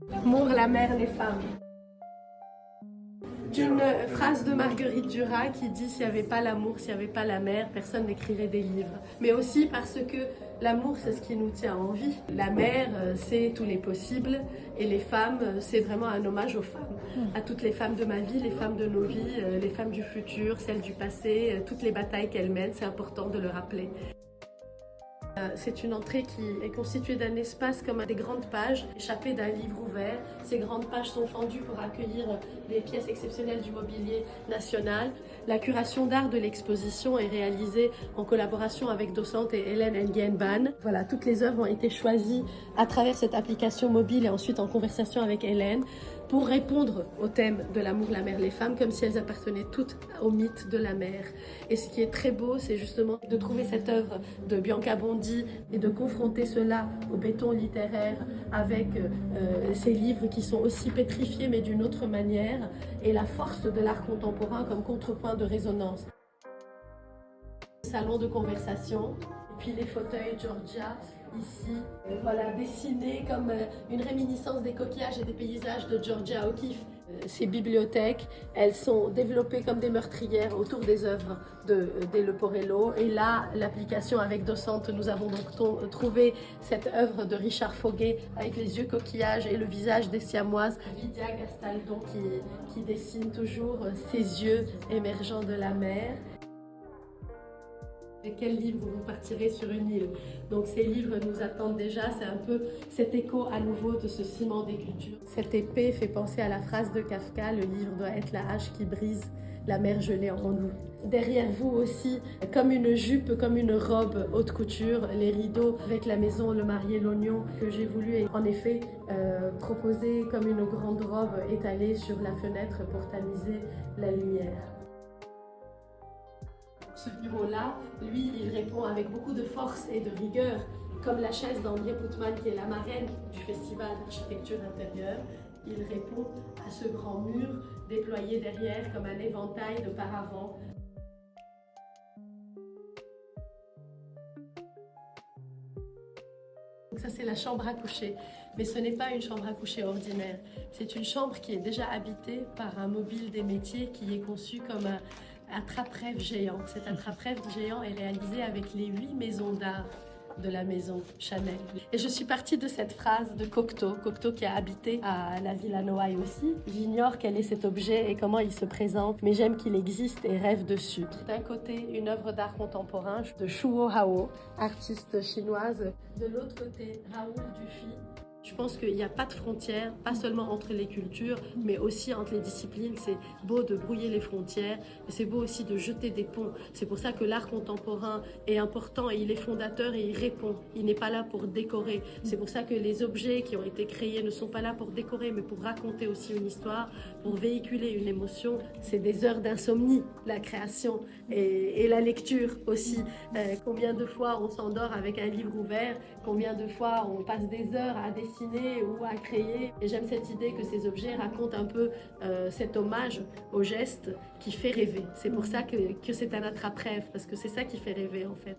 L'amour, la mer, les femmes. D'une phrase de Marguerite Duras qui dit s'il n'y avait pas l'amour, s'il n'y avait pas la mer, personne n'écrirait des livres. Mais aussi parce que l'amour, c'est ce qui nous tient en vie. La mer, c'est tous les possibles. Et les femmes, c'est vraiment un hommage aux femmes. À toutes les femmes de ma vie, les femmes de nos vies, les femmes du futur, celles du passé, toutes les batailles qu'elles mènent, c'est important de le rappeler. C'est une entrée qui est constituée d'un espace comme des grandes pages échappées d'un livre ouvert. Ces grandes pages sont fendues pour accueillir des pièces exceptionnelles du mobilier national. La curation d'art de l'exposition est réalisée en collaboration avec Docente et Hélène Nguyen-Ban. Voilà, toutes les œuvres ont été choisies à travers cette application mobile et ensuite en conversation avec Hélène pour répondre au thème de l'amour, la mer, les femmes, comme si elles appartenaient toutes au mythe de la mer. Et ce qui est très beau, c'est justement de trouver cette œuvre de Bianca Bondi et de confronter cela au béton littéraire avec ces livres qui sont aussi pétrifiés mais d'une autre manière, et la force de l'art contemporain comme contrepoint de résonance. Salon de conversation, et puis les fauteuils Georgia ici, voilà, dessinés comme une réminiscence des coquillages et des paysages de Georgia O'Keeffe. Ces bibliothèques, elles sont développées comme des meurtrières autour des œuvres de Leporello. Et là, l'application avec Docente, nous avons donc trouvé cette œuvre de Richard Foguet avec les yeux coquillages et le visage des siamoises. Lydia Gastaldon qui dessine toujours ses yeux émergeant de la mer. Et quel livre vous partirez sur une île? Donc ces livres nous attendent déjà, c'est un peu cet écho à nouveau de ce ciment des cultures. Cette épée fait penser à la phrase de Kafka, le livre doit être la hache qui brise la mer gelée en nous. Derrière vous aussi, comme une jupe, comme une robe haute couture, les rideaux avec la maison, le marié, l'oignon que j'ai voulu en effet proposer comme une grande robe étalée sur la fenêtre pour tamiser la lumière. Ce bureau-là, lui, il répond avec beaucoup de force et de rigueur, comme la chaise d'André Poutman, qui est la marraine du Festival d'architecture intérieure. Il répond à ce grand mur déployé derrière comme un éventail de paravents. Donc ça, c'est la chambre à coucher. Mais ce n'est pas une chambre à coucher ordinaire. C'est une chambre qui est déjà habitée par un mobile des métiers qui est conçu comme un attrape-rêve géant. Cet attrape-rêve géant est réalisé avec les 8 maisons d'art de la maison Chanel. Et je suis partie de cette phrase de Cocteau qui a habité à la Villa Noailles aussi. J'ignore quel est cet objet et comment il se présente, mais j'aime qu'il existe et rêve dessus. D'un côté, une œuvre d'art contemporain de Shuo Hao, artiste chinoise. De l'autre côté, Raoul Dufy. Je pense qu'il n'y a pas de frontières, pas seulement entre les cultures, mais aussi entre les disciplines. C'est beau de brouiller les frontières, mais c'est beau aussi de jeter des ponts. C'est pour ça que l'art contemporain est important et il est fondateur et il répond. Il n'est pas là pour décorer. C'est pour ça que les objets qui ont été créés ne sont pas là pour décorer, mais pour raconter aussi une histoire, pour véhiculer une émotion. C'est des heures d'insomnie, la création et la lecture aussi. Combien de fois on s'endort avec un livre ouvert, combien de fois on passe des heures à dessiner ou à créer. Et j'aime cette idée que ces objets racontent un peu cet hommage au geste qui fait rêver. C'est pour ça que c'est un attrape-rêve, parce que c'est ça qui fait rêver en fait.